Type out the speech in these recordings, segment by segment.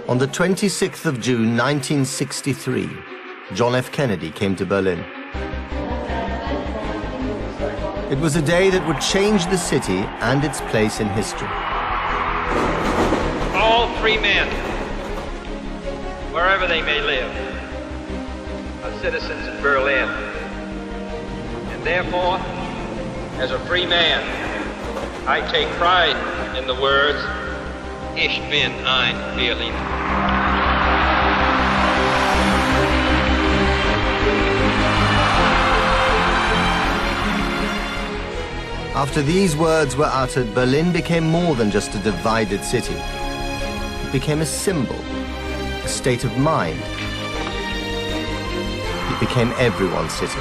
On the 26th of June, 1963, John F. Kennedy came to Berlin. It was a day that would change the city and its place in history. All free men, wherever they may live, are citizens of Berlin. And therefore, as a free man, I take pride in the words, Ich bin ein Berliner. After these words were uttered, Berlin became more than just a divided city. It became a symbol, a state of mind. It became everyone's city.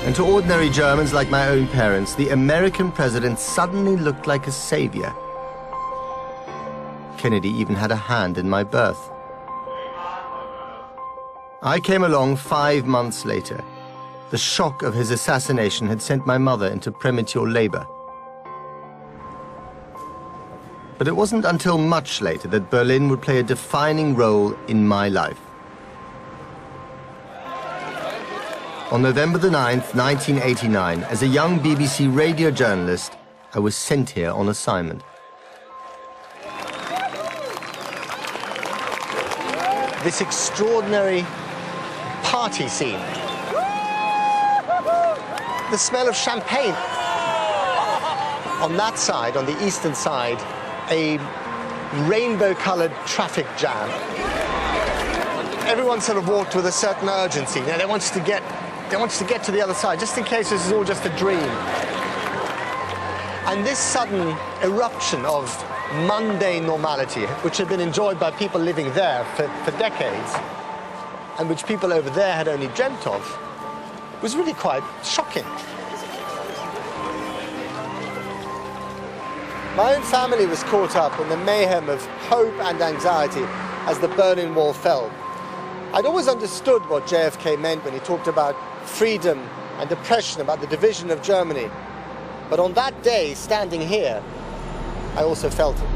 And to ordinary Germans like my own parents, the American president suddenly looked like a savior. Kennedy even had a hand in my birth. I came along 5 months later. The shock of his assassination had sent my mother into premature labor. But it wasn't until much later that Berlin would play a defining role in my life. On November the 9th, 1989, as a young BBC radio journalist, I was sent here on assignment. This extraordinary party scene. The smell of champagne. On that side, on the eastern side, a rainbow-colored traffic jam. Everyone sort of walked with a certain urgency. You know, they wanted to get to the other side, just in case this is all just a dream. And this sudden eruption of mundane normality, which had been enjoyed by people living there for decades, and which people over there had only dreamt of, was really quite shocking. My own family was caught up in the mayhem of hope and anxiety as the Berlin Wall fell. I'd always understood what JFK meant when he talked about freedom and oppression, about the division of Germany. But on that day, standing here, I also felt it.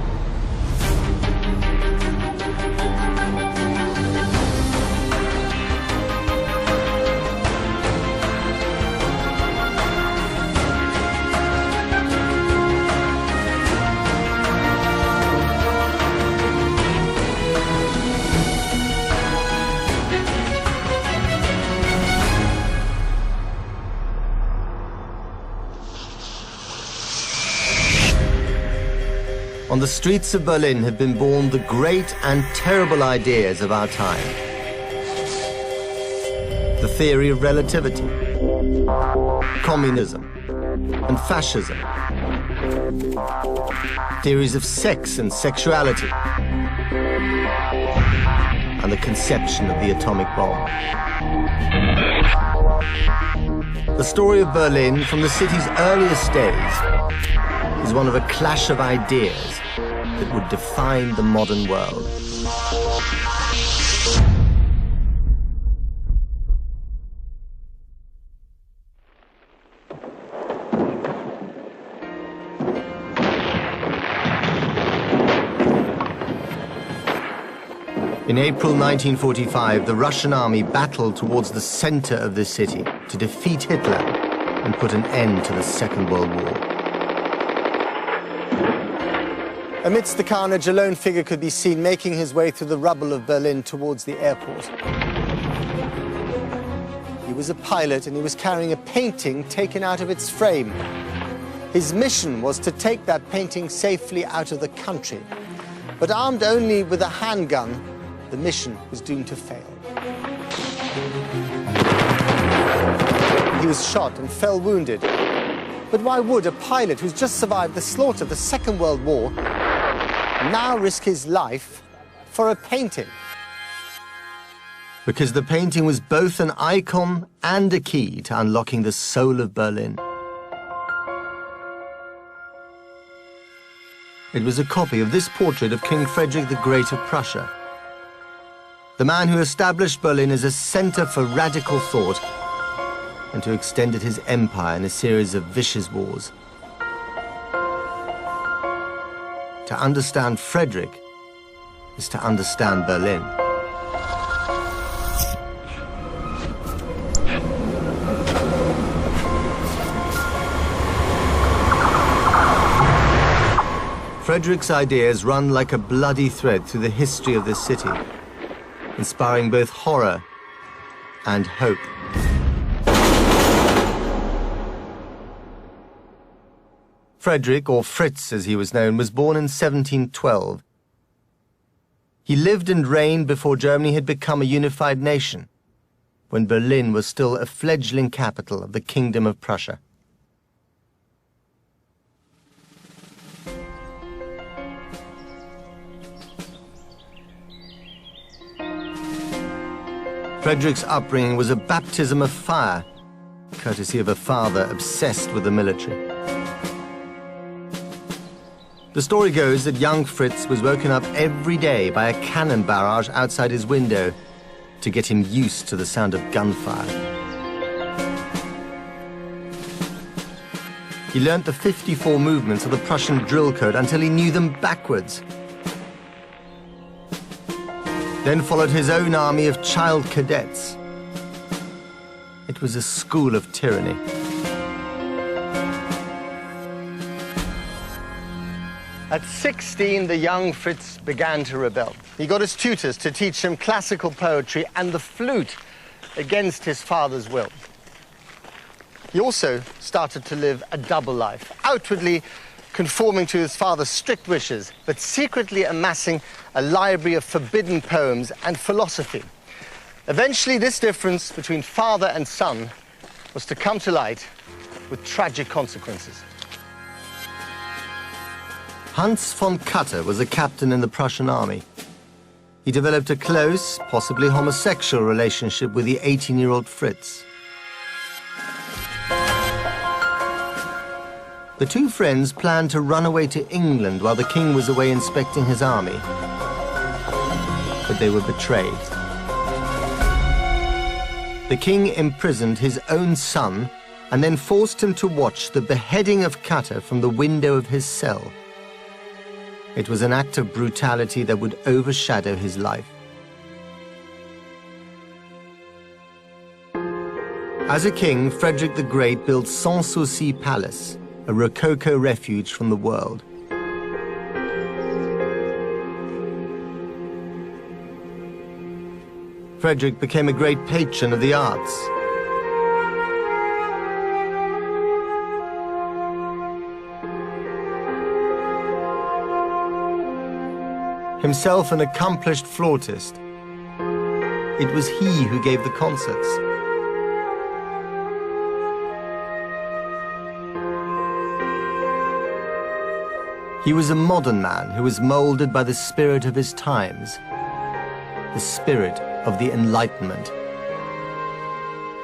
On the streets of Berlin have been born the great and terrible ideas of our time. The theory of relativity, communism, and fascism. Theories of sex and sexuality, and the conception of the atomic bomb. The story of Berlin from the city's earliest days is one of a clash of ideas that would define the modern world. In April 1945, the Russian army battled towards the center of the city to defeat Hitler and put an end to the Second World War. Amidst the carnage, a lone figure could be seen making his way through the rubble of Berlin towards the airport. He was a pilot and he was carrying a painting taken out of its frame. His mission was to take that painting safely out of the country. But armed only with a handgun, the mission was doomed to fail. He was shot and fell wounded. But why would a pilot who's just survived the slaughter of the Second World War now risk his life for a painting? Because the painting was both an icon and a key to unlocking the soul of Berlin. It was a copy of this portrait of King Frederick the Great of Prussia, the man who established Berlin as a center for radical thought and who extended his empire in a series of vicious wars. To understand Frederick, is to understand Berlin. Frederick's ideas run like a bloody thread through the history of this city, inspiring both horror and hope. Frederick, or Fritz as he was known, was born in 1712. He lived and reigned before Germany had become a unified nation, when Berlin was still a fledgling capital of the Kingdom of Prussia. Frederick's upbringing was a baptism of fire, courtesy of a father obsessed with the military. The story goes that young Fritz was woken up every day by a cannon barrage outside his window to get him used to the sound of gunfire. He learnt the 54 movements of the Prussian drill code until he knew them backwards. Then followed his own army of child cadets. It was a school of tyranny. At 16, the young Fritz began to rebel. He got his tutors to teach him classical poetry and the flute against his father's will. He also started to live a double life, outwardly conforming to his father's strict wishes, but secretly amassing a library of forbidden poems and philosophy. Eventually, this difference between father and son was to come to light with tragic consequences. Hans von Katte was a captain in the Prussian army. He developed a close, possibly homosexual relationship with the 18-year-old Fritz. The two friends planned to run away to England while the king was away inspecting his army. But they were betrayed. The king imprisoned his own son and then forced him to watch the beheading of Katte from the window of his cell. It was an act of brutality that would overshadow his life. As a king, Frederick the Great built Sanssouci Palace, a Rococo refuge from the world. Frederick became a great patron of the arts. Himself an accomplished flautist, it was he who gave the concerts. He was a modern man who was molded by the spirit of his times, the spirit of the Enlightenment,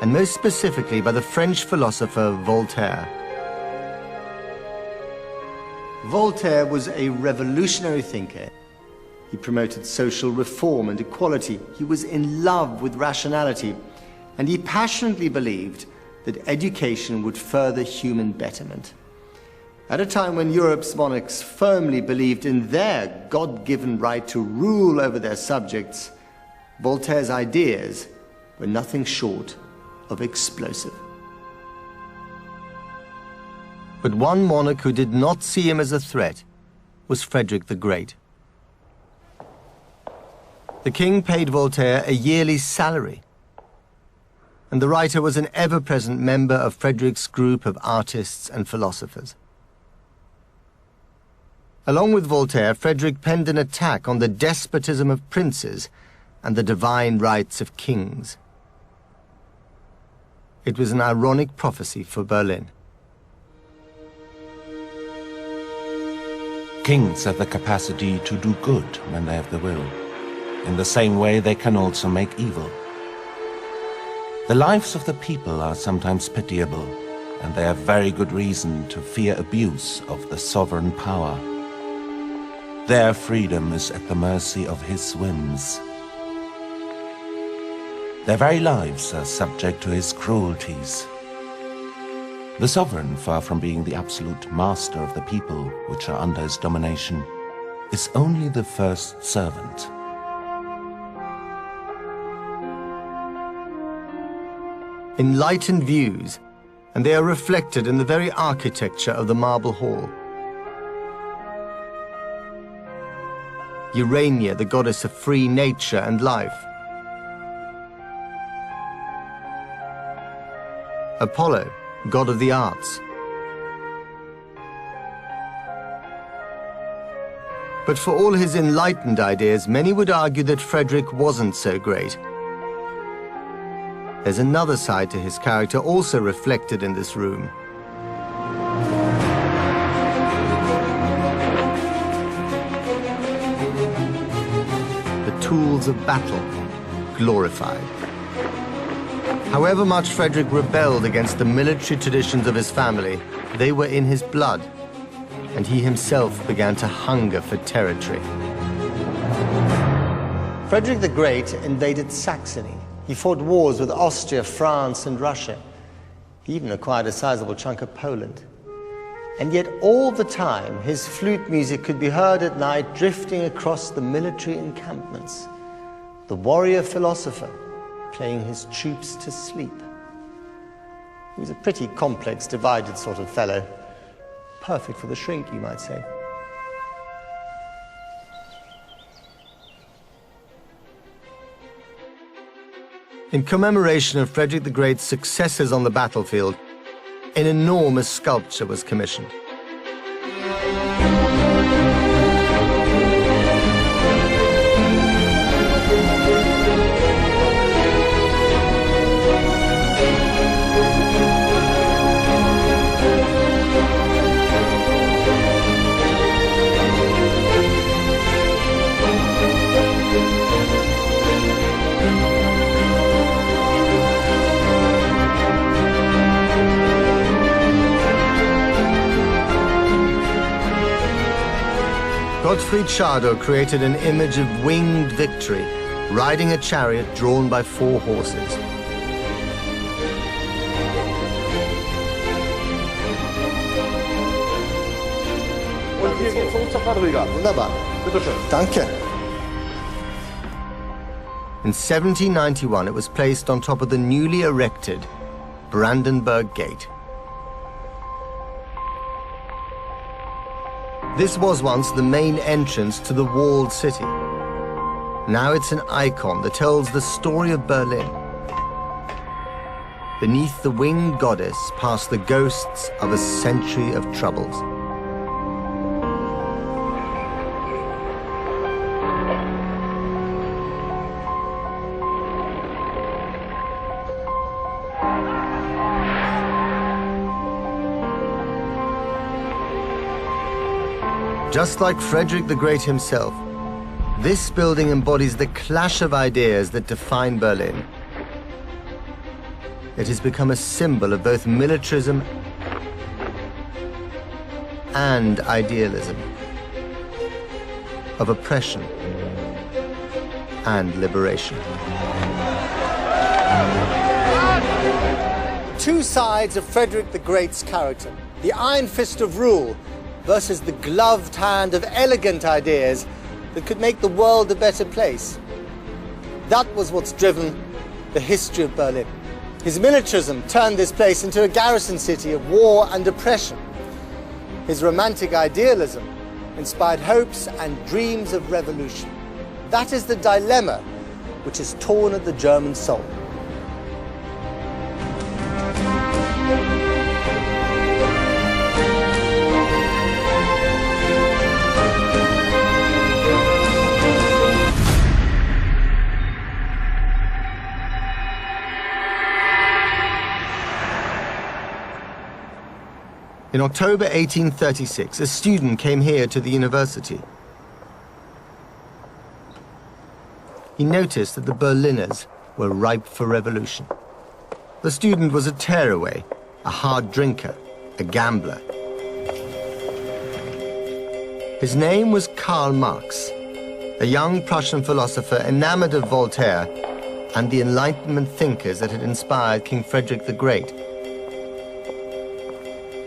and most specifically by the French philosopher Voltaire. Voltaire was a revolutionary thinker. He promoted social reform and equality. He was in love with rationality, and he passionately believed that education would further human betterment. At a time when Europe's monarchs firmly believed in their God-given right to rule over their subjects, Voltaire's ideas were nothing short of explosive. But one monarch who did not see him as a threat was Frederick the Great. The king paid Voltaire a yearly salary, and the writer was an ever-present member of Frederick's group of artists and philosophers. Along with Voltaire, Frederick penned an attack on the despotism of princes and the divine rights of kings. It was an ironic prophecy for Berlin. Kings have the capacity to do good when they have the will. In the same way, they can also make evil. The lives of the people are sometimes pitiable, and they have very good reason to fear abuse of the sovereign power. Their freedom is at the mercy of his whims. Their very lives are subject to his cruelties. The sovereign, far from being the absolute master of the people which are under his domination, is only the first servant. Enlightened views, and they are reflected in the very architecture of the marble hall. Urania, the goddess of free nature and life. Apollo, god of the arts. But for all his enlightened ideas, many would argue that Frederick wasn't so great. There's another side to his character also reflected in this room. The tools of battle, glorified. However much Frederick rebelled against the military traditions of his family, they were in his blood, and he himself began to hunger for territory. Frederick the Great invaded Saxony. He fought wars with Austria, France, and Russia. He even acquired a sizable chunk of Poland. And yet all the time, his flute music could be heard at night drifting across the military encampments. The warrior philosopher playing his troops to sleep. He was a pretty complex, divided sort of fellow. Perfect for the shrink, you might say. In commemoration of Frederick the Great's successes on the battlefield, an enormous sculpture was commissioned. Gottfried Schadow created an image of winged victory, riding a chariot drawn by 4 horses. Wunderbar. Danke. In 1791, it was placed on top of the newly erected Brandenburg Gate. This was once the main entrance to the walled city. Now it's an icon that tells the story of Berlin. Beneath the winged goddess pass the ghosts of a century of troubles. Just like Frederick the Great himself, this building embodies the clash of ideas that define Berlin. It has become a symbol of both militarism and idealism, of oppression and liberation. Two sides of Frederick the Great's character: the iron fist of rule versus the gloved hand of elegant ideas that could make the world a better place. That was what's driven the history of Berlin. His militarism turned this place into a garrison city of war and oppression. His romantic idealism inspired hopes and dreams of revolution. That is the dilemma which has torn at the German soul. In October 1836, a student came here to the university. He noticed that the Berliners were ripe for revolution. The student was a tearaway, a hard drinker, a gambler. His name was Karl Marx, a young Prussian philosopher enamored of Voltaire and the Enlightenment thinkers that had inspired King Frederick the Great.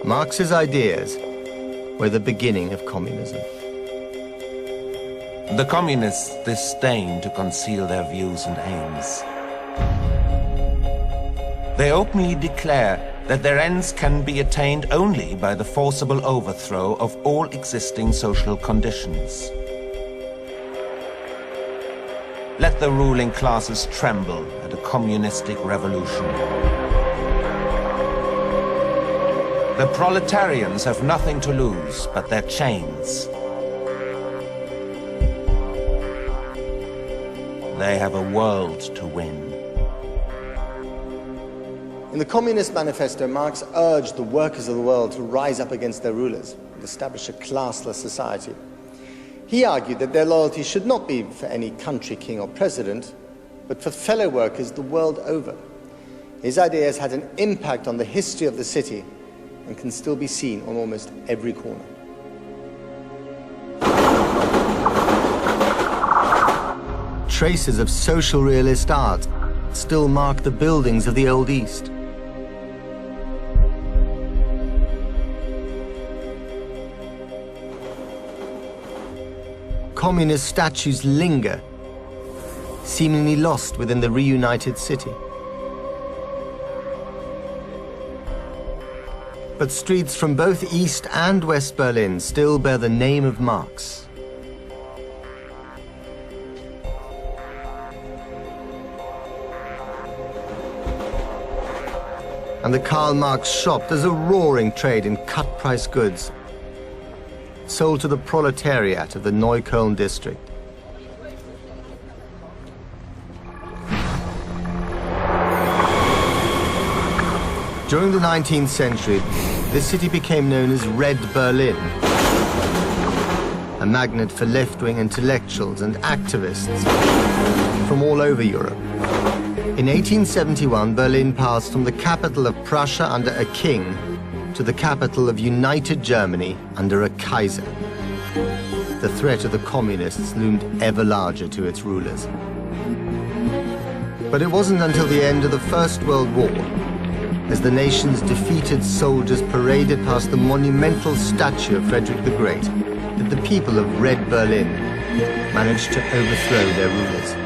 Marx's ideas were the beginning of communism. The communists disdain to conceal their views and aims. They openly declare that their ends can be attained only by the forcible overthrow of all existing social conditions. Let the ruling classes tremble at a communistic revolution. The proletarians have nothing to lose but their chains. They have a world to win. In the Communist Manifesto, Marx urged the workers of the world to rise up against their rulers and establish a classless society. He argued that their loyalty should not be for any country king or president, but for fellow workers the world over. His ideas had an impact on the history of the city and can still be seen on almost every corner. Traces of social realist art still mark the buildings of the Old East. Communist statues linger, seemingly lost within the reunited city. But streets from both East and West Berlin still bear the name of Marx. And the Karl Marx shop does a roaring trade in cut-price goods, sold to the proletariat of the Neukölln district. During the 19th century, this city became known as Red Berlin, a magnet for left-wing intellectuals and activists from all over Europe. In 1871, Berlin passed from the capital of Prussia under a king to the capital of united Germany under a Kaiser. The threat of the communists loomed ever larger to its rulers. But it wasn't until the end of the First World War, as the nation's defeated soldiers paraded past the monumental statue of Frederick the Great, that the people of Red Berlin managed to overthrow their rulers.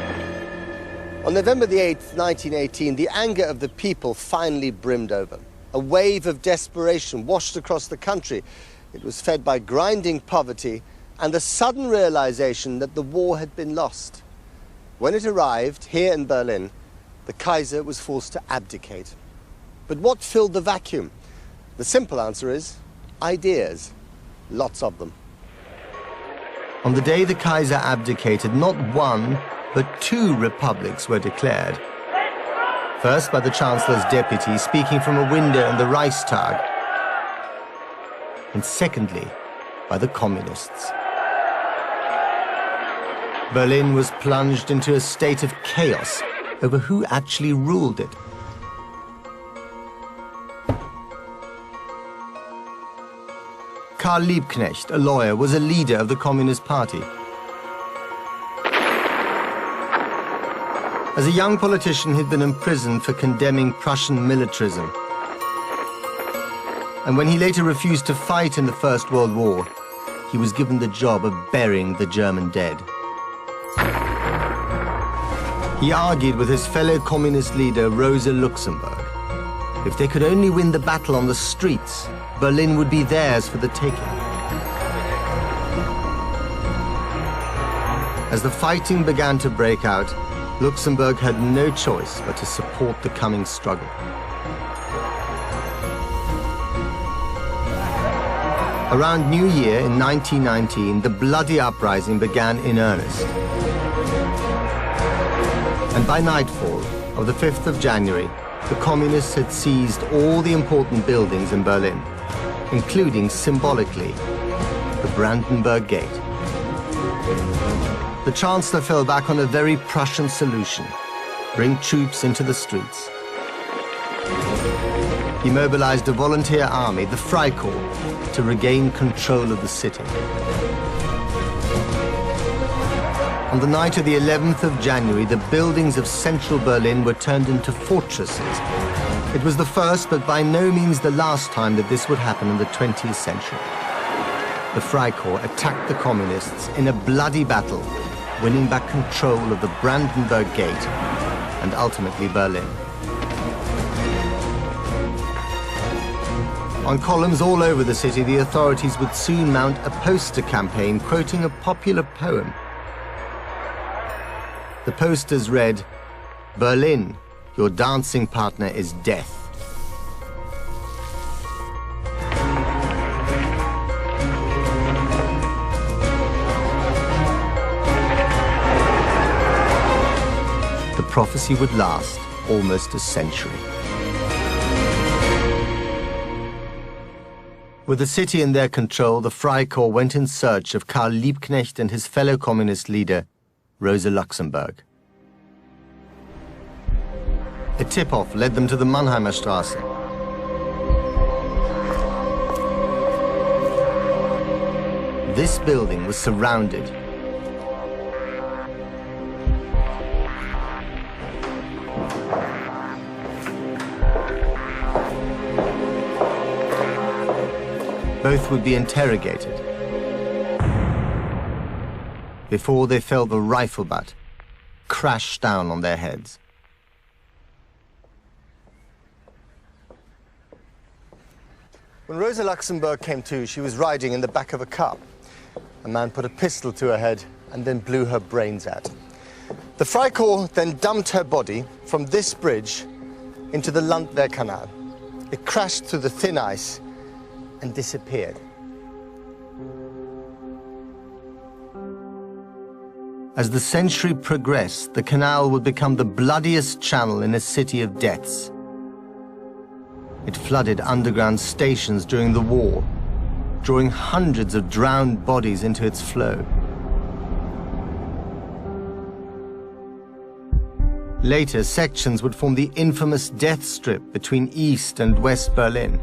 On November the 8th, 1918, the anger of the people finally brimmed over. A wave of desperation washed across the country. It was fed by grinding poverty and the sudden realization that the war had been lost. When it arrived here in Berlin, the Kaiser was forced to abdicate. But what filled the vacuum? The simple answer is ideas. Lots of them. On the day the Kaiser abdicated, not one, but two republics were declared. First by the Chancellor's deputy speaking from a window in the Reichstag, and secondly by the communists. Berlin was plunged into a state of chaos over who actually ruled it. Karl Liebknecht, a lawyer, was a leader of the Communist Party. As a young politician, he'd been imprisoned for condemning Prussian militarism. And when he later refused to fight in the First World War, he was given the job of burying the German dead. He argued with his fellow communist leader, Rosa Luxemburg. If they could only win the battle on the streets, Berlin would be theirs for the taking. As the fighting began to break out, Luxemburg had no choice but to support the coming struggle. Around New Year in 1919, the bloody uprising began in earnest. And by nightfall of the 5th of January, the communists had seized all the important buildings in Berlin, including, symbolically, the Brandenburg Gate. The Chancellor fell back on a very Prussian solution: bring troops into the streets. He mobilized a volunteer army, the Freikorps, to regain control of the city. On the night of the 11th of January, the buildings of central Berlin were turned into fortresses. It was the first, but by no means the last time that this would happen in the 20th century. The Freikorps attacked the communists in a bloody battle winning back control of the Brandenburg Gate and ultimately Berlin. On columns all over the city, the authorities would soon mount a poster campaign quoting a popular poem. The posters read, "Berlin, your dancing partner is death." The prophecy would last almost a century. With the city in their control, the Freikorps went in search of Karl Liebknecht and his fellow communist leader, Rosa Luxemburg. A tip-off led them to the Mannheimer Straße. This building was surrounded. Both would be interrogated before they felt the rifle butt crash down on their heads. When Rosa Luxemburg came to, she was riding in the back of a car. A man put a pistol to her head and then blew her brains out. The Freikorps then dumped her body from this bridge into the Landwehrkanal. It crashed through the thin ice and disappeared. As the century progressed, the canal would become the bloodiest channel in a city of deaths. It flooded underground stations during the war, drawing hundreds of drowned bodies into its flow. Later, sections would form the infamous death strip between East and West Berlin.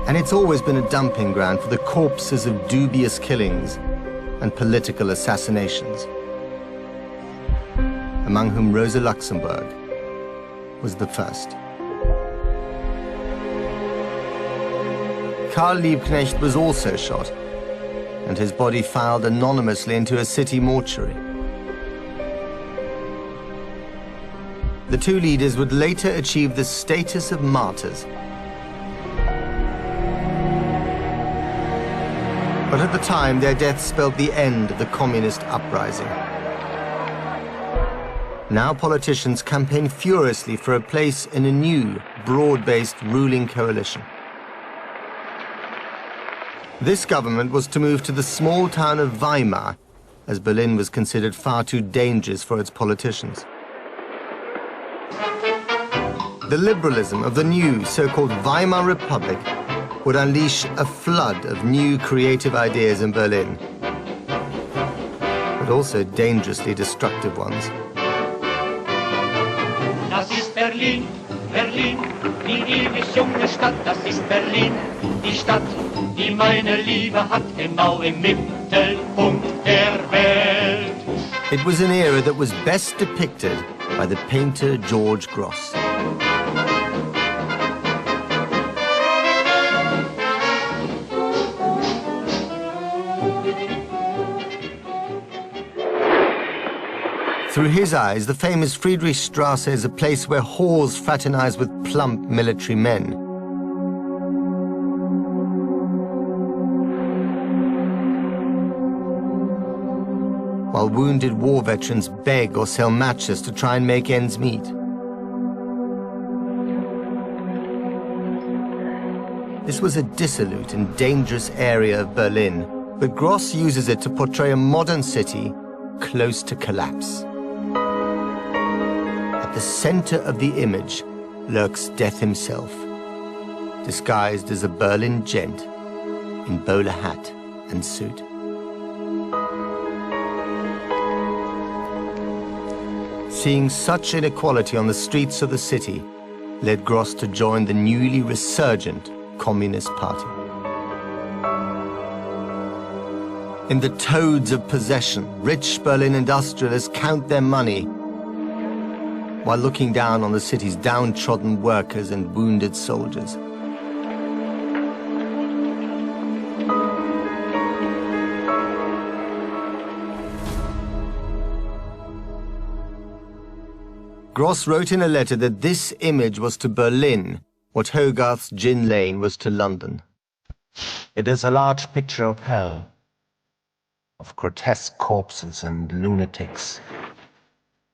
And it's always been a dumping ground for the corpses of dubious killings and political assassinations, among whom Rosa Luxemburg was the first. Karl Liebknecht was also shot, and his body filed anonymously into a city mortuary. The two leaders would later achieve the status of martyrs. But at the time, their deaths spelled the end of the communist uprising. Now politicians campaign furiously for a place in a new, broad-based ruling coalition. This government was to move to the small town of Weimar, as Berlin was considered far too dangerous for its politicians. The liberalism of the new so-called Weimar Republic would unleash a flood of new creative ideas in Berlin, but also dangerously destructive ones. Das ist Berlin, Berlin, die ewig junge Stadt, das ist Berlin, die Stadt, die meine Liebe hat, genau im Mittelpunkt der Welt. It was an era that was best depicted by the painter George Grosz. Through his eyes, the famous Friedrichstraße is a place where whores fraternize with plump military men. While wounded war veterans beg or sell matches to try and make ends meet. This was a dissolute and dangerous area of Berlin, but Grosz uses it to portray a modern city close to collapse. At the center of the image lurks death himself, disguised as a Berlin gent in bowler hat and suit. Seeing such inequality on the streets of the city led Grosz to join the newly resurgent Communist Party. In the toads of possession, rich Berlin industrialists count their money while looking down on the city's downtrodden workers and wounded soldiers. Gross wrote in a letter that this image was to Berlin what Hogarth's Gin Lane was to London. It is a large picture of hell, of grotesque corpses and lunatics.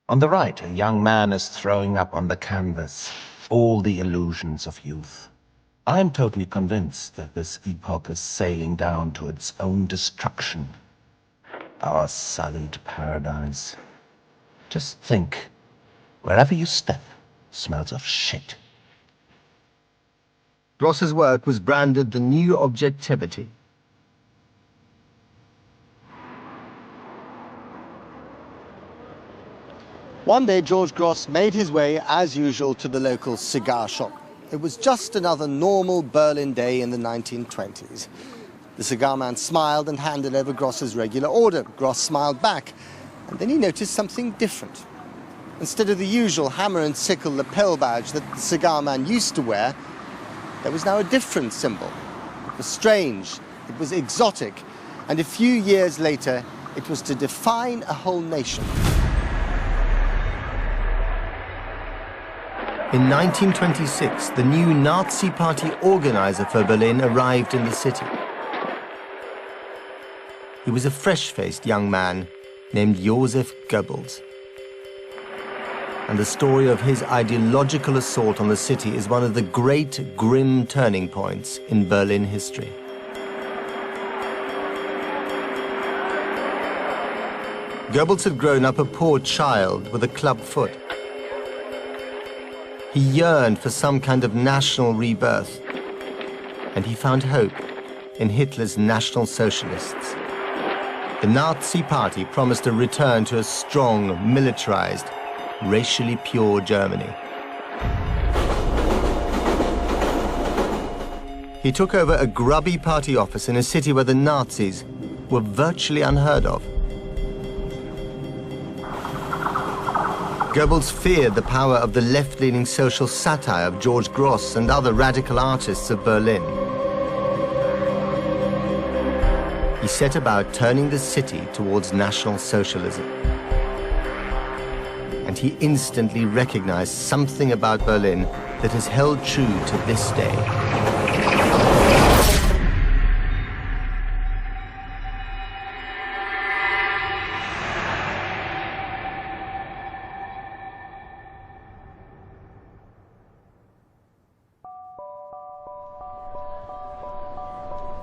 On the right, a young man is throwing up on the canvas all the illusions of youth. I am totally convinced that this epoch is sailing down to its own destruction. Our sullied paradise. Just think, wherever you step, smells of shit. Gross's work was branded the new objectivity. One day, George Gross made his way, as usual, to the local cigar shop. It was just another normal Berlin day in the 1920s. The cigar man smiled and handed over Gross's regular order. Gross smiled back, and then he noticed something different. Instead of the usual hammer and sickle lapel badge that the cigar man used to wear, there was now a different symbol. It was strange, it was exotic, and a few years later, it was to define a whole nation. In 1926, the new Nazi Party organizer for Berlin arrived in the city. He was a fresh-faced young man named Joseph Goebbels. And the story of his ideological assault on the city is one of the great, grim turning points in Berlin history. Goebbels had grown up a poor child with a club foot. He yearned for some kind of national rebirth, and he found hope in Hitler's National Socialists. The Nazi Party promised a return to a strong, militarized, racially pure Germany. He took over a grubby party office in a city where the Nazis were virtually unheard of. Goebbels feared the power of the left-leaning social satire of George Gross and other radical artists of Berlin. He set about turning the city towards National Socialism. And he instantly recognized something about Berlin that has held true to this day.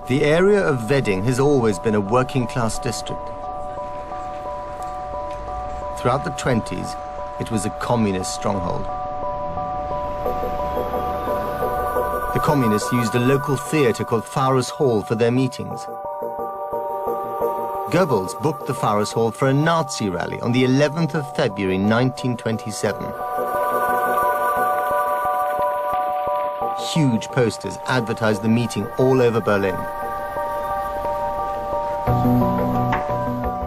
The area of Wedding has always been a working-class district. Throughout the 20s, it was a communist stronghold. The communists used a local theater called Pfarrers Hall for their meetings. Goebbels booked the Pfarrers Hall for a Nazi rally on the 11th of February 1927. Huge posters advertised the meeting all over Berlin.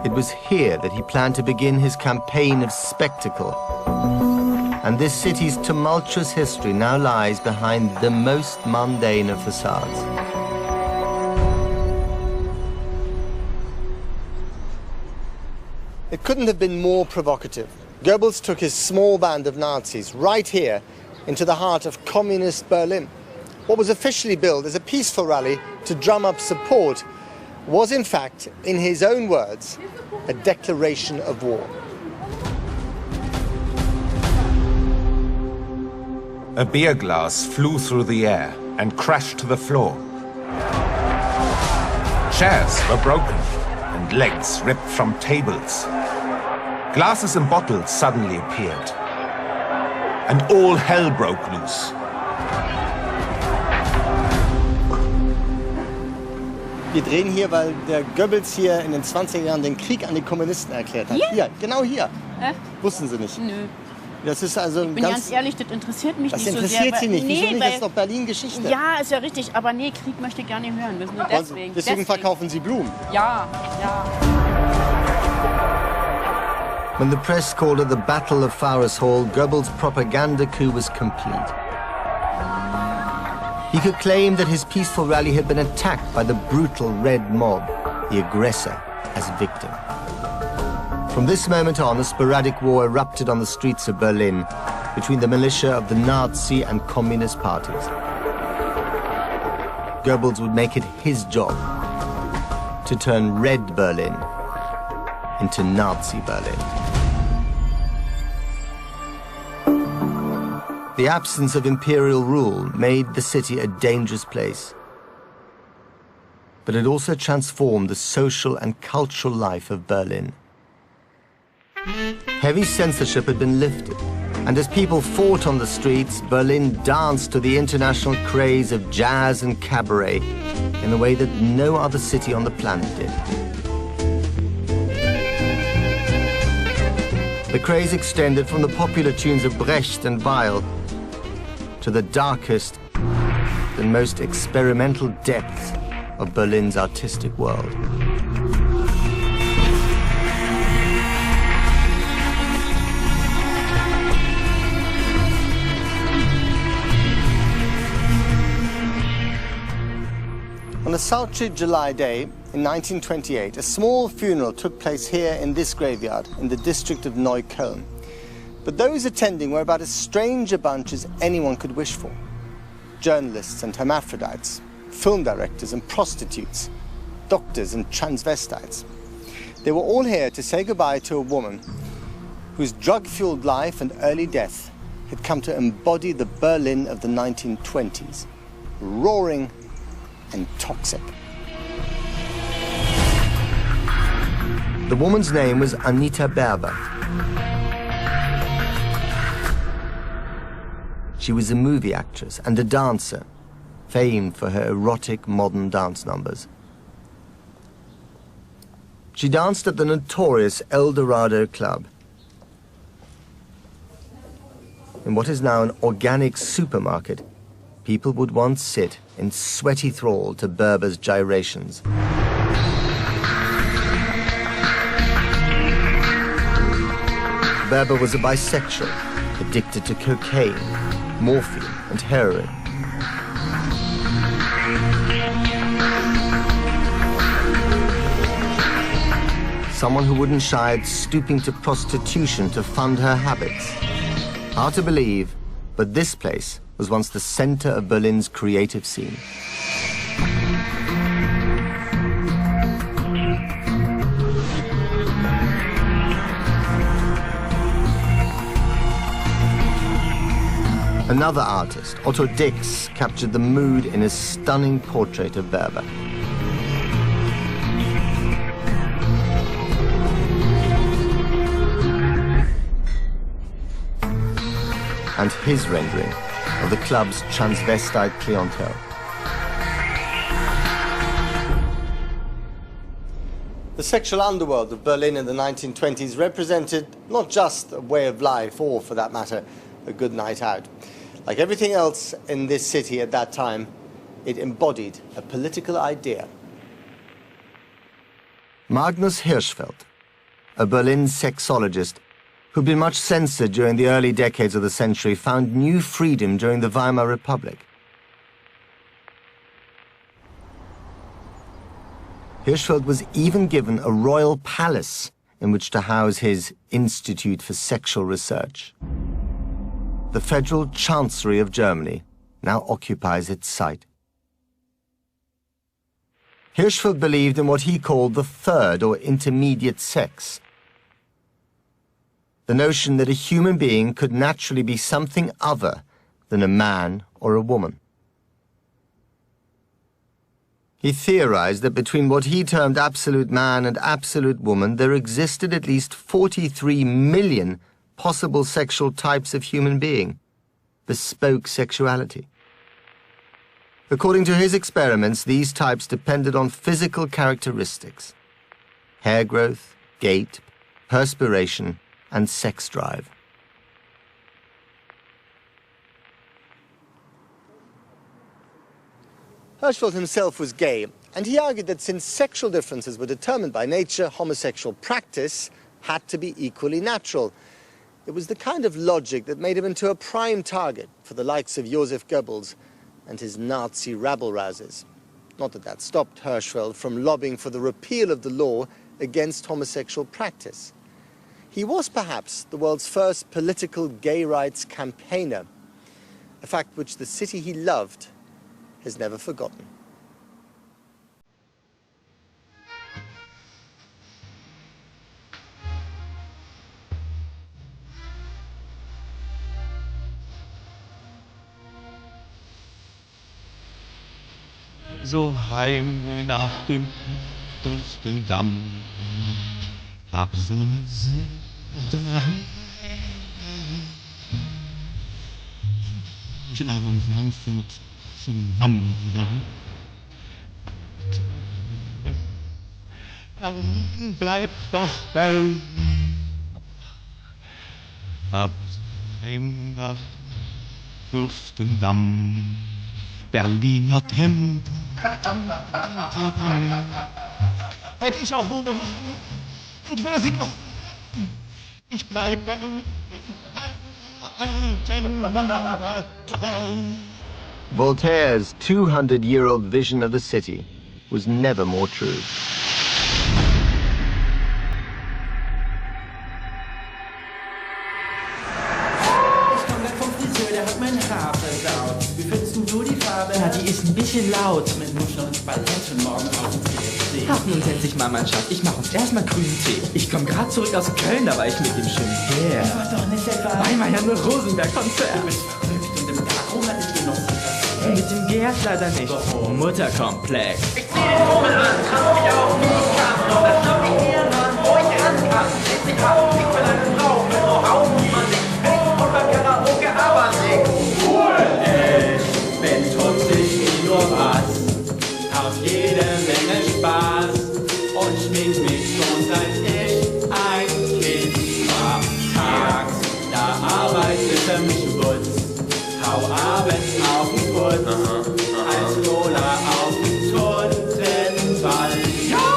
It was here that he planned to begin his campaign of spectacle. And this city's tumultuous history now lies behind the most mundane of facades. It couldn't have been more provocative. Goebbels took his small band of Nazis right here into the heart of communist Berlin. What was officially billed as a peaceful rally to drum up support was, in fact, in his own words, a declaration of war. A beer glass flew through the air and crashed to the floor. Chairs were broken and legs ripped from tables. Glasses and bottles suddenly appeared. And all hell broke loose. Wir drehen hier, weil der Goebbels hier in den 20er Jahren den Krieg an die Kommunisten erklärt hat. Hier? Hier, genau hier. Wussten Sie nicht? Nö. Das ist also Ich bin ganz ehrlich, das interessiert mich nicht so sehr. Das interessiert Sie nicht? Nee, Wieso nicht? Das ist doch Berlin-Geschichte. Ja, ist ja richtig, aber nee, Krieg möchte ich gar nicht hören. Nur deswegen. Deswegen verkaufen Sie Blumen? Ja, ja. When the press called it the Battle of Pfarrers Hall, Goebbels' propaganda coup was complete. He could claim that his peaceful rally had been attacked by the brutal Red Mob, the aggressor as victim. From this moment on, a sporadic war erupted on the streets of Berlin between the militia of the Nazi and Communist parties. Goebbels would make it his job to turn Red Berlin into Nazi Berlin. The absence of imperial rule made the city a dangerous place. But it also transformed the social and cultural life of Berlin. Heavy censorship had been lifted, and as people fought on the streets, Berlin danced to the international craze of jazz and cabaret in a way that no other city on the planet did. The craze extended from the popular tunes of Brecht and Weill to the darkest and most experimental depths of Berlin's artistic world. On a sultry July day in 1928, a small funeral took place here in this graveyard in the district of Neukölln. But those attending were about as strange a bunch as anyone could wish for. Journalists and hermaphrodites, film directors and prostitutes, doctors and transvestites. They were all here to say goodbye to a woman whose drug-fueled life and early death had come to embody the Berlin of the 1920s, roaring and toxic. The woman's name was Anita Berber. She was a movie actress and a dancer, famed for her erotic modern dance numbers. She danced at the notorious El Dorado Club, in what is now an organic supermarket. People would once sit in sweaty thrall to Berber's gyrations. Berber was a bisexual, addicted to cocaine, morphine, and heroin. Someone who wouldn't shy at stooping to prostitution to fund her habits. Hard to believe, but this place was once the center of Berlin's creative scene. Another artist, Otto Dix, captured the mood in his stunning portrait of Berber. And his rendering of the club's transvestite clientele. The sexual underworld of Berlin in the 1920s represented not just a way of life, or, for that matter, a good night out. Like everything else in this city at that time, it embodied a political idea. Magnus Hirschfeld, a Berlin sexologist who'd been much censored during the early decades of the century, found new freedom during the Weimar Republic. Hirschfeld was even given a royal palace in which to house his Institute for Sexual Research. The Federal Chancellery of Germany now occupies its site. Hirschfeld believed in what he called the third or intermediate sex. The notion that a human being could naturally be something other than a man or a woman. He theorized that between what he termed absolute man and absolute woman, there existed at least 43 million possible sexual types of human being, bespoke sexuality. According to his experiments, these types depended on physical characteristics: hair growth, gait, perspiration, and sex drive. Hirschfeld himself was gay, and he argued that since sexual differences were determined by nature, homosexual practice had to be equally natural. It was the kind of logic that made him into a prime target for the likes of Joseph Goebbels and his Nazi rabble-rousers. Not that that stopped Hirschfeld from lobbying for the repeal of the law against homosexual practice. He was perhaps the world's first political gay rights campaigner, a fact which the city he loved has never forgotten. So heim nach dem Damm. Bleib doch Berlin. Heim nach Fürstendamm. Berliner Tempo. Hätte ich auch wohl. Ich will sie noch. Ich bleibe. Voltaire's 200-year-old vision of the city was never more true. Ja, die ist ein bisschen laut. Mit muss noch ins Ballett schon morgen auf dem CFC. Ach, nun setz dich mal, mein Schatz. Ich mach uns erstmal grünen Tee. Ich komm grad zurück aus Köln, da war ich mit dem schönen Bär. Das war doch nicht etwa einmal ja nur Rosenberg-Konzert. Du bist verrückt und im Darkroom hattet ihr noch so was. Mit dem Gerd leider nicht. Oh. Mutterkomplex. Ich zieh den Rummel an, kannst mich auch nie kann. Doch das schaff ich hier an, wo ich ankam. Setz dich ab, ich will eine Frau mit Know-how, wie man sich fängt und beim Karaoke aber singt. Wenn tutzig wie nur was, hab jede Menge Spaß und schmink mich schon seit ich ein Kind war. Tags, da arbeitete mich Wutz, hau abends auf den Putz, als Lola auf dem Totenball. Ja!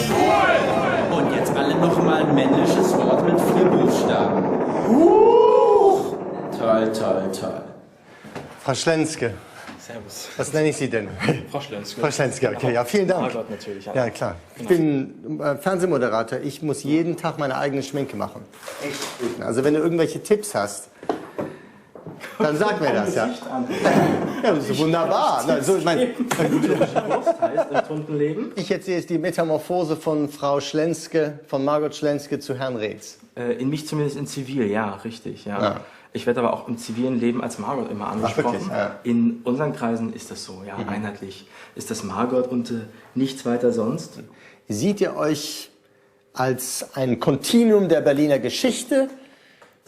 Schwul! Und jetzt alle nochmal ein männliches Wort mit 4 Buchstaben. Toll, toll, toll. Frau Schlenske. Servus. Was nenne ich Sie denn? Frau Schlenske. Frau Schlenske, okay, ja, vielen Dank. Margot natürlich. Ja, klar. Ich bin Fernsehmoderator. Ich muss jeden Tag meine eigene Schminke machen. Echt? Also wenn du irgendwelche Tipps hast, dann sag mir das, ja. Ja, das ist wunderbar. Also, Brust heißt im Tuntenleben? Ich erzähle jetzt die Metamorphose von Frau Schlenske, von Margot Schlenske zu Herrn Reetz. In mich zumindest in Zivil, ja, richtig, ja. Ja. Ich werde aber auch im zivilen Leben als Margot immer angesprochen. Ach, wirklich? Ja. In unseren Kreisen ist das so, ja, einheitlich. Ist das Margot und nichts weiter sonst? Seht ihr euch als ein Kontinuum der Berliner Geschichte?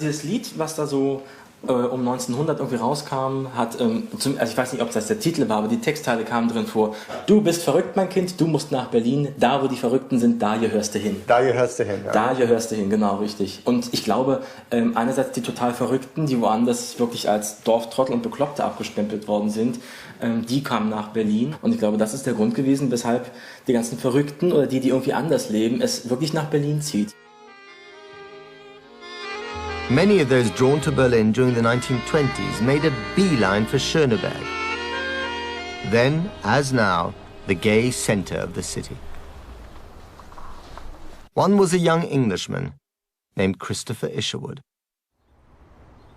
Dieses Lied, was da so um 1900 irgendwie rauskam, hat, also ich weiß nicht, ob das der Titel war, aber die Textteile kamen drin vor. Du bist verrückt, mein Kind, du musst nach Berlin, da wo die Verrückten sind, da gehörst du hin. Da gehörst du hin, ja. Da gehörst du hin, genau, richtig. Und ich glaube, einerseits die total Verrückten, die woanders wirklich als Dorftrottel und Bekloppte abgestempelt worden sind, die kamen nach Berlin. Und ich glaube, das ist der Grund gewesen, weshalb die ganzen Verrückten oder die irgendwie anders leben, es wirklich nach Berlin zieht. Many of those drawn to Berlin during the 1920s made a beeline for Schöneberg. Then, as now, the gay center of the city. One was a young Englishman named Christopher Isherwood.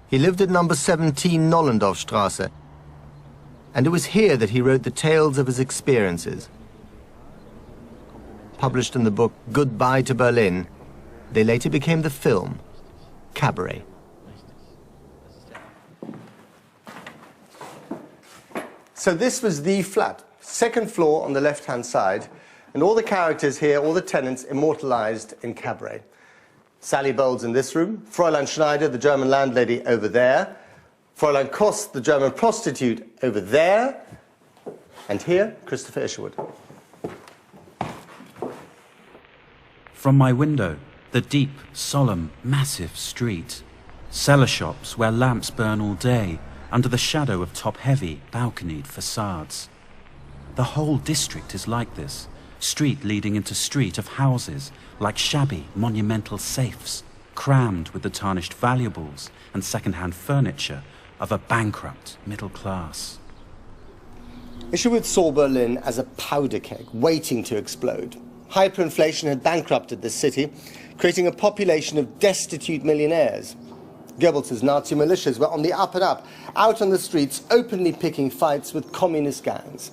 He lived at number 17 Nollendorfstrasse, and it was here that he wrote the tales of his experiences. Published in the book Goodbye to Berlin, they later became the film Cabaret. So this was the flat, second floor on the left-hand side, and all the characters here, all the tenants, immortalized in Cabaret. Sally Bowles in this room, Fräulein Schneider, the German landlady, over there, Fräulein Kost, the German prostitute, over there, and here, Christopher Isherwood. From my window, the deep, solemn, massive street. Cellar shops where lamps burn all day under the shadow of top-heavy, balconied facades. The whole district is like this, street leading into street of houses like shabby, monumental safes, crammed with the tarnished valuables and second-hand furniture of a bankrupt middle class. Isherwood saw Berlin as a powder keg waiting to explode. Hyperinflation had bankrupted the city. creating a population of destitute millionaires. Goebbels' Nazi militias were on the up and up, out on the streets, openly picking fights with communist gangs.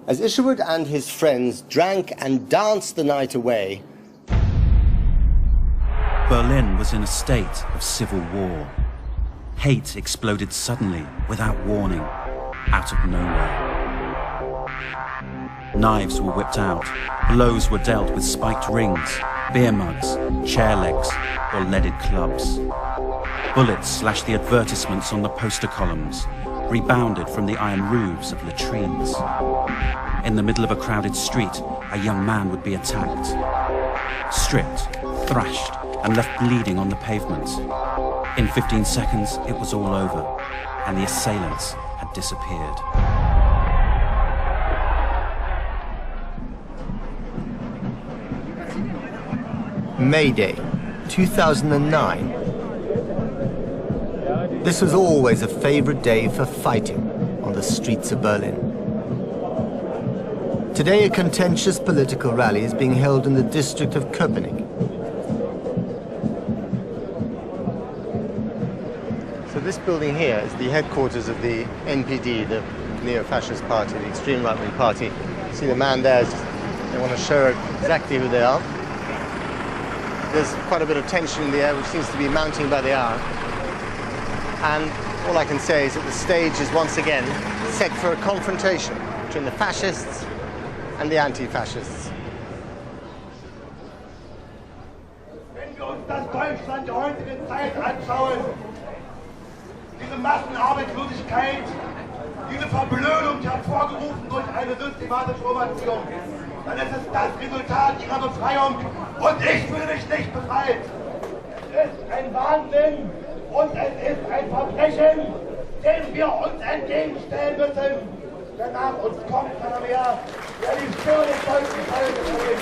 As Isherwood and his friends drank and danced the night away, Berlin was in a state of civil war. Hate exploded suddenly, without warning, out of nowhere. Knives were whipped out, blows were dealt with spiked rings, beer mugs, chair legs, or leaded clubs. Bullets slashed the advertisements on the poster columns, rebounded from the iron roofs of latrines. In the middle of a crowded street, a young man would be attacked, stripped, thrashed, and left bleeding on the pavement. In 15 seconds, it was all over, and the assailants had disappeared. May Day, 2009. This was always a favorite day for fighting on the streets of Berlin. Today, a contentious political rally is being held in the district of Köpenick. So this building here is the headquarters of the NPD, the neo-fascist party, the extreme right-wing party. See the man there, they want to show exactly who they are. There's quite a bit of tension in the air, which seems to be mounting by the hour. And all I can say is that the stage is once again set for a confrontation between the fascists and the anti-fascists. Wenn wir uns das Deutschland der heutigen Zeit anschauen, diese Massenarbeitslosigkeit, diese Verblödung hervorgerufen durch eine systematische Formation, dann ist es das Resultat ihrer Befreiung und ich fühle mich nicht befreit. Es ist ein Wahnsinn und es ist ein Verbrechen, dem wir uns entgegenstellen müssen. Der nach uns kommt keiner mehr, der die Stirn des deutschen Volkes verliert.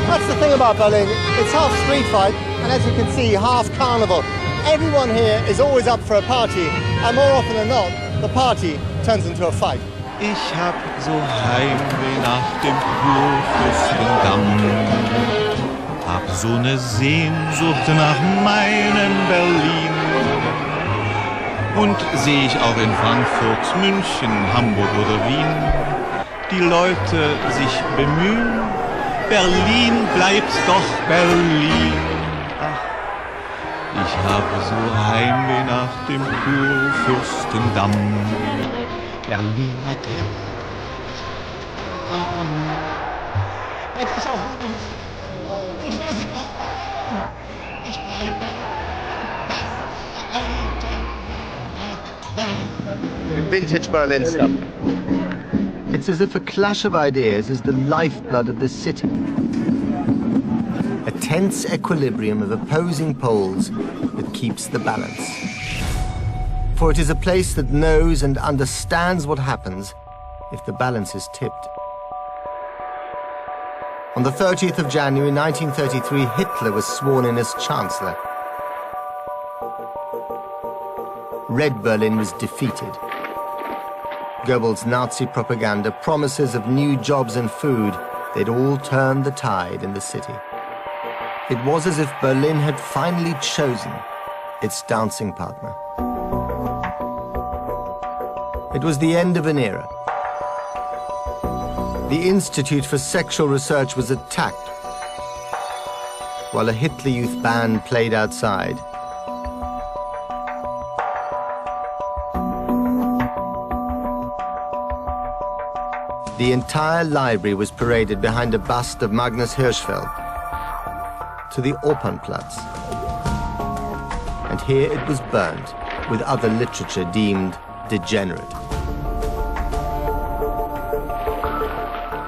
That's the thing about Berlin. It's half street fight, and as you can see, half carnival. Everyone here is always up for a party, and more often than not, the party turns into a fight. Ich hab so Heimweh nach dem Kurfürstendamm, hab so ne Sehnsucht nach meinem Berlin. Und seh ich auch in Frankfurt, München, Hamburg oder Wien, die Leute sich bemühen, Berlin bleibt doch Berlin. Ach, ich habe so Heimweh nach dem Kurfürstendamm. Berlin hat Vintage Berlin stuff. It's as if a clash of ideas is the lifeblood of this city. A tense equilibrium of opposing poles that keeps the balance. For it is a place that knows and understands what happens if the balance is tipped. On the 30th of January 1933, Hitler was sworn in as Chancellor. Red Berlin was defeated. Goebbels' Nazi propaganda, promises of new jobs and food, they'd all turned the tide in the city. It was as if Berlin had finally chosen its dancing partner. It was the end of an era. The Institute for Sexual Research was attacked, while a Hitler Youth band played outside. The entire library was paraded behind a bust of Magnus Hirschfeld to the Opernplatz. And here it was burned, with other literature deemed degenerate.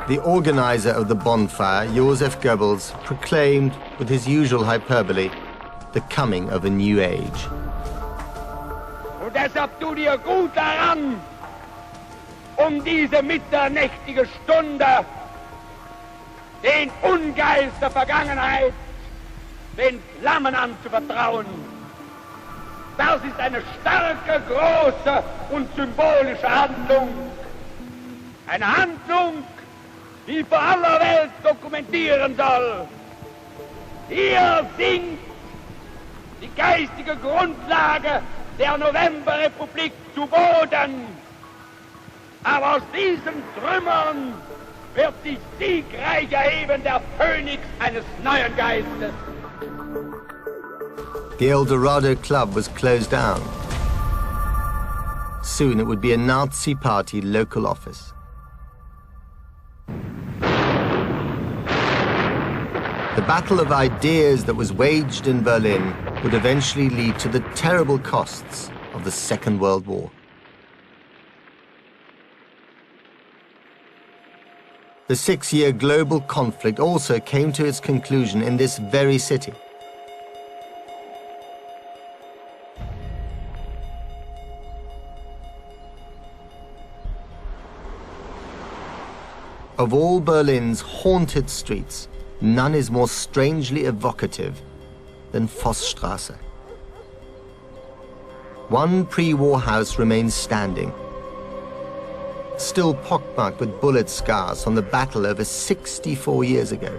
The organizer of the bonfire, Joseph Goebbels, proclaimed, with his usual hyperbole, the coming of a new age. Und deshalb tut ihr gut daran, diese mitternächtige Stunde den Ungeist der Vergangenheit den Flammen anzuvertrauen. Das ist eine starke, große und symbolische Handlung. Eine Handlung, die vor aller Welt dokumentieren soll. Hier sinkt die geistige Grundlage der Novemberrepublik zu Boden. Aber aus diesen Trümmern wird sich siegreich erheben der Phönix eines neuen Geistes. The El Dorado Club was closed down. Soon it would be a Nazi Party local office. The battle of ideas that was waged in Berlin would eventually lead to the terrible costs of the Second World War. The 6-year global conflict also came to its conclusion in this very city. Of all Berlin's haunted streets, none is more strangely evocative than Vossstraße. One pre-war house remains standing, still pockmarked with bullet scars from the battle over 64 years ago.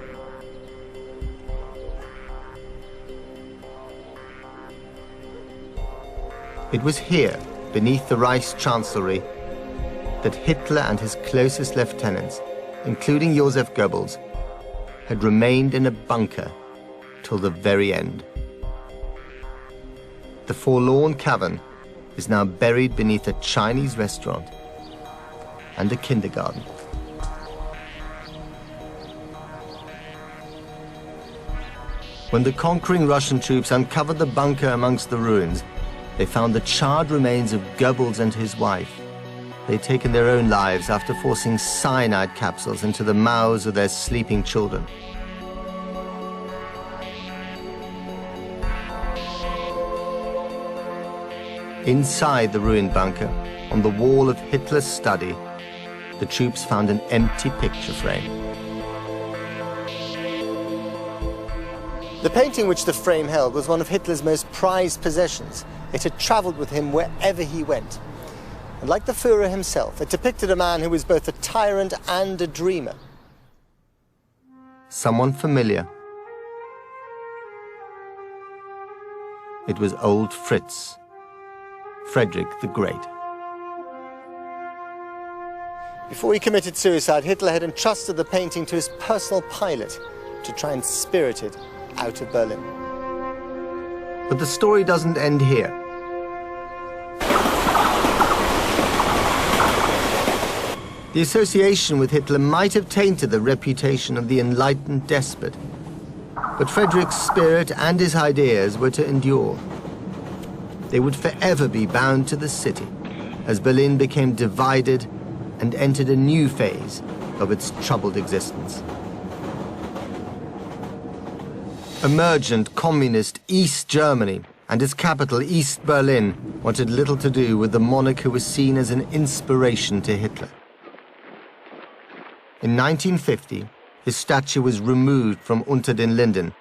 It was here, beneath the Reichschancellery, that Hitler and his closest lieutenants, including Joseph Goebbels, had remained in a bunker till the very end. The forlorn cavern is now buried beneath a Chinese restaurant and a kindergarten. When the conquering Russian troops uncovered the bunker amongst the ruins, they found the charred remains of Goebbels and his wife. They'd taken their own lives after forcing cyanide capsules into the mouths of their sleeping children. Inside the ruined bunker, on the wall of Hitler's study, the troops found an empty picture frame. The painting which the frame held was one of Hitler's most prized possessions. It had traveled with him wherever he went. And like the Führer himself, it depicted a man who was both a tyrant and a dreamer. Someone familiar. It was old Fritz, Frederick the Great. Before he committed suicide, Hitler had entrusted the painting to his personal pilot to try and spirit it out of Berlin. But the story doesn't end here. The association with Hitler might have tainted the reputation of the enlightened despot, but Frederick's spirit and his ideas were to endure. They would forever be bound to the city as Berlin became divided and entered a new phase of its troubled existence. Emergent communist East Germany and its capital, East Berlin, wanted little to do with the monarch who was seen as an inspiration to Hitler. In 1950, his statue was removed from Unter den Linden,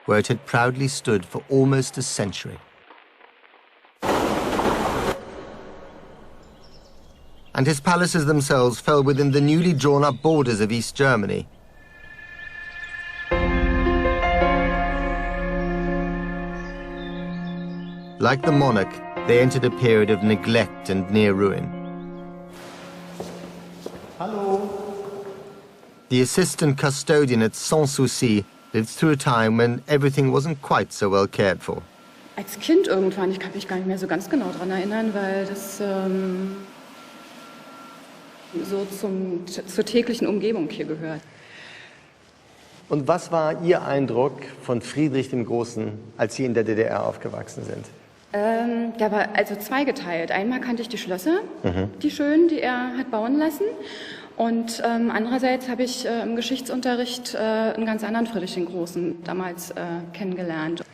where it had proudly stood for almost a century. And his palaces themselves fell within the newly drawn-up borders of East Germany. Like the monarch, they entered a period of neglect and near ruin. Hallo. The assistant custodian at Sans Souci lived through a time when everything wasn't quite so well cared for. Als Kind irgendwann, ich kann mich gar nicht mehr so ganz genau daran erinnern, weil das so zur täglichen Umgebung hier gehört. Und was war Ihr Eindruck von Friedrich dem Großen, als Sie in der DDR aufgewachsen sind? Der war also zweigeteilt. Einmal kannte ich die Schlösser, die schönen, die er hat bauen lassen. Und andererseits habe ich im Geschichtsunterricht einen ganz anderen Friedrich den Großen damals kennengelernt.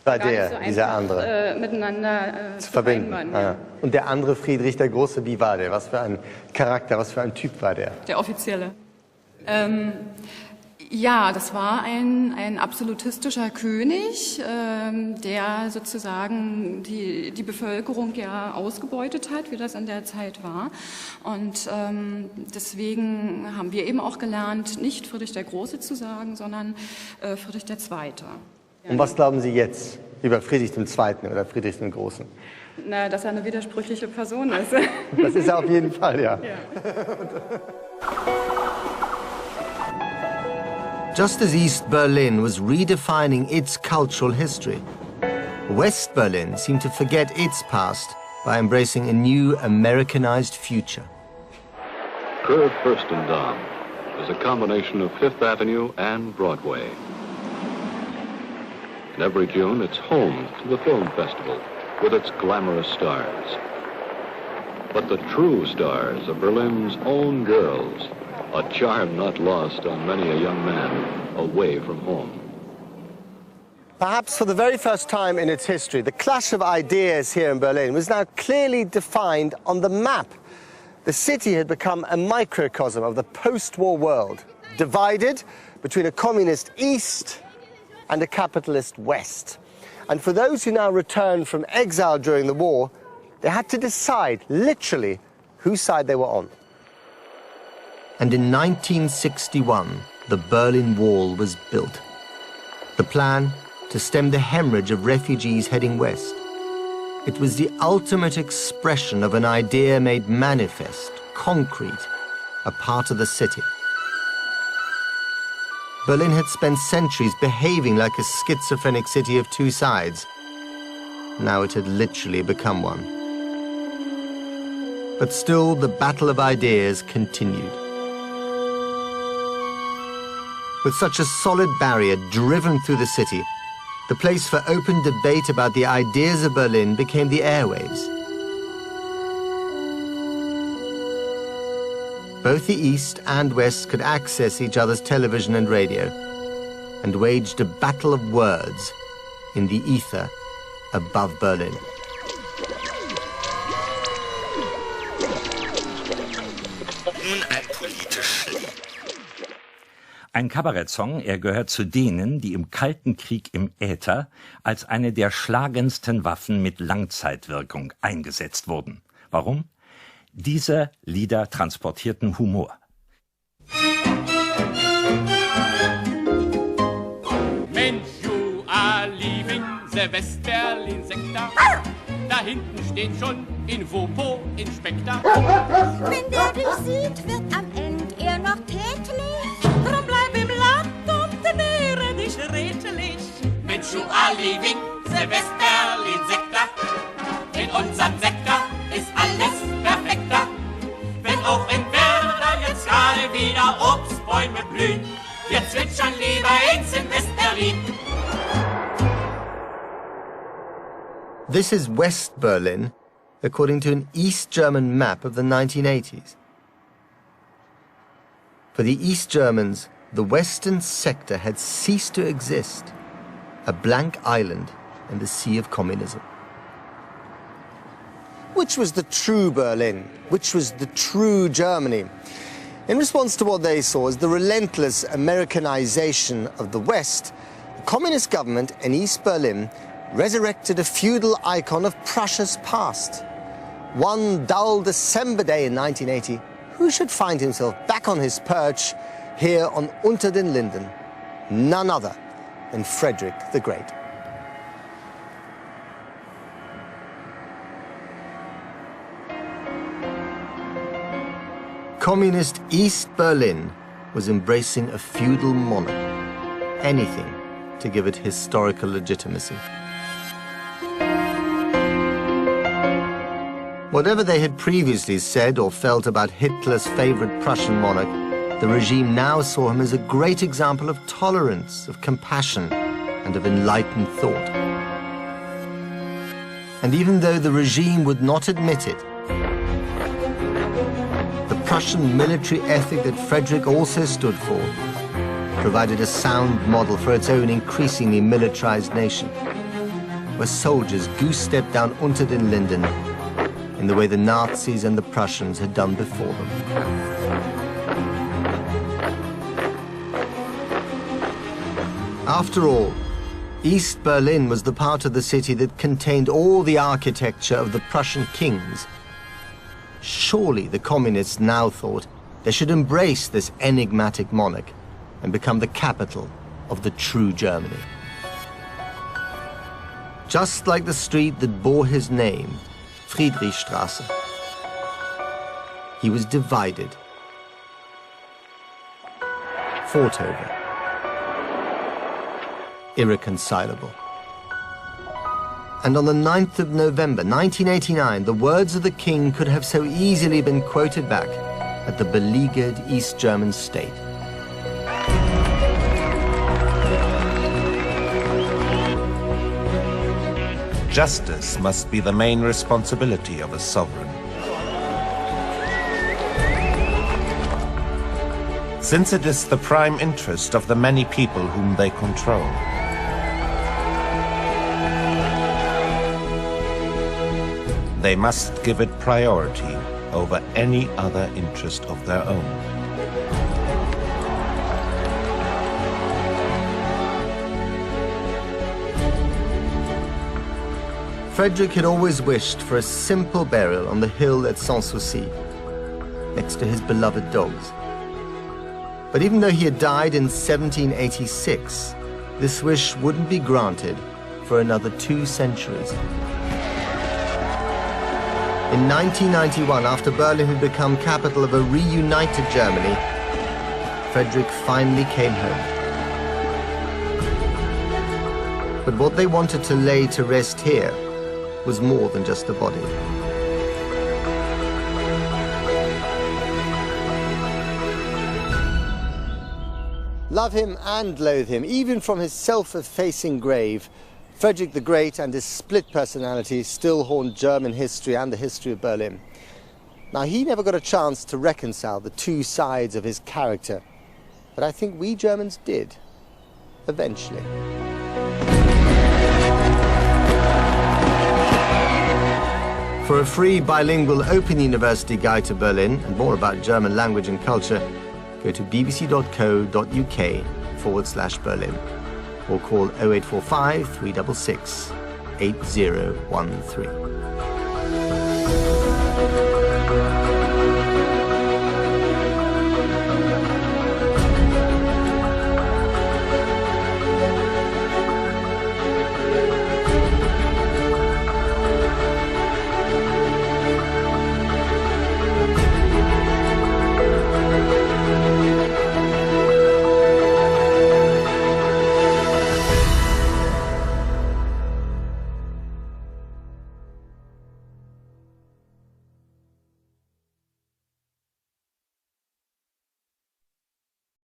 war gar nicht der, so dieser einfach andere. miteinander zu Verbinden. vereinbaren. Ja. Und der andere Friedrich der Große, wie war der? Was für ein Charakter, was für ein Typ war der? Der Offizielle. Ja, das war ein absolutistischer König, der sozusagen die Bevölkerung ja ausgebeutet hat, wie das in der Zeit war. Und deswegen haben wir eben auch gelernt, nicht Friedrich der Große zu sagen, sondern Friedrich der Zweite. Und was glauben Sie jetzt über Friedrich II. Oder Friedrich den Großen? Na, dass er eine widersprüchliche Person ist. Das ist er auf jeden Fall, ja. Just as East Berlin was redefining its cultural history, West Berlin seemed to forget its past by embracing a new Americanized future. Kurd Fürstendamm is a combination of Fifth Avenue and Broadway. And every June, it's home to the film festival with its glamorous stars. But the true stars of Berlin's own girls, a charm not lost on many a young man away from home. Perhaps for the very first time in its history, the clash of ideas here in Berlin was now clearly defined on the map. The city had become a microcosm of the post-war world, divided between a communist East and a capitalist West. And for those who now returned from exile during the war, they had to decide, literally, whose side they were on. And in 1961, the Berlin Wall was built. The plan, to stem the hemorrhage of refugees heading west. It was the ultimate expression of an idea made manifest, concrete, a part of the city. Berlin had spent centuries behaving like a schizophrenic city of two sides. Now it had literally become one. But still, the battle of ideas continued. With such a solid barrier driven through the city, the place for open debate about the ideas of Berlin became the airwaves. Both the East and West could access each other's television and radio, and waged a battle of words in the ether above Berlin. Ein Kabarettsong, er gehört zu denen, die im Kalten Krieg im Äther als eine der schlagendsten Waffen mit Langzeitwirkung eingesetzt wurden. Warum? Diese Lieder transportierten Humor. Mensch, you are leaving the West Berlin Sektor. Da hinten steht schon in Wopo Inspektor. Wenn der dich sieht, wird am Ende er noch tätlich. Drum bleib im Land und ernähre dich redlich. Mensch, you are leaving the West Berlin Sektor. In unserem Sektor ist alles perfekter. Wenn auch in Werder jetzt gerade wieder Obstbäume blühen, wir zwitschern lieber ins in West-Berlin. This is West Berlin, according to an East German map of the 1980s. For the East Germans, the western sector had ceased to exist, a blank island in the sea of communism. Which was the true Berlin? Which was the true Germany? In response to what they saw as the relentless Americanization of the West, the communist government in East Berlin resurrected a feudal icon of Prussia's past. One dull December day in 1980, who should find himself back on his perch here on Unter den Linden? None other than Frederick the Great. Communist East Berlin was embracing a feudal monarch, anything to give it historical legitimacy. Whatever they had previously said or felt about Hitler's favorite Prussian monarch, the regime now saw him as a great example of tolerance, of compassion, and of enlightened thought. And even though the regime would not admit it, the Prussian military ethic that Frederick also stood for provided a sound model for its own increasingly militarized nation. where soldiers goose-stepped down unter den Linden in the way the Nazis and the Prussians had done before them. After all, East Berlin was the part of the city that contained all the architecture of the Prussian kings. Surely the communists now thought they should embrace this enigmatic monarch and become the capital of the true Germany. Just like the street that bore his name, Friedrichstraße, he was divided, fought over, irreconcilable. And on the 9th of November 1989, the words of the king could have so easily been quoted back at the beleaguered East German state. Justice must be the main responsibility of a sovereign. Since it is the prime interest of the many people whom they control. They must give it priority over any other interest of their own. Frederick had always wished for a simple burial on the hill at Sanssouci, next to his beloved dogs. But even though he had died in 1786, this wish wouldn't be granted for another 2 centuries. In 1991, after Berlin had become capital of a reunited Germany, Frederick finally came home. But what they wanted to lay to rest here was more than just a body. Love him and loathe him, even from his self-effacing grave, Frederick the Great and his split personality still haunt German history and the history of Berlin. Now, he never got a chance to reconcile the two sides of his character, but I think we Germans did, eventually. For a free bilingual Open University guide to Berlin and more about German language and culture, go to bbc.co.uk/Berlin or call 0845 366 8013.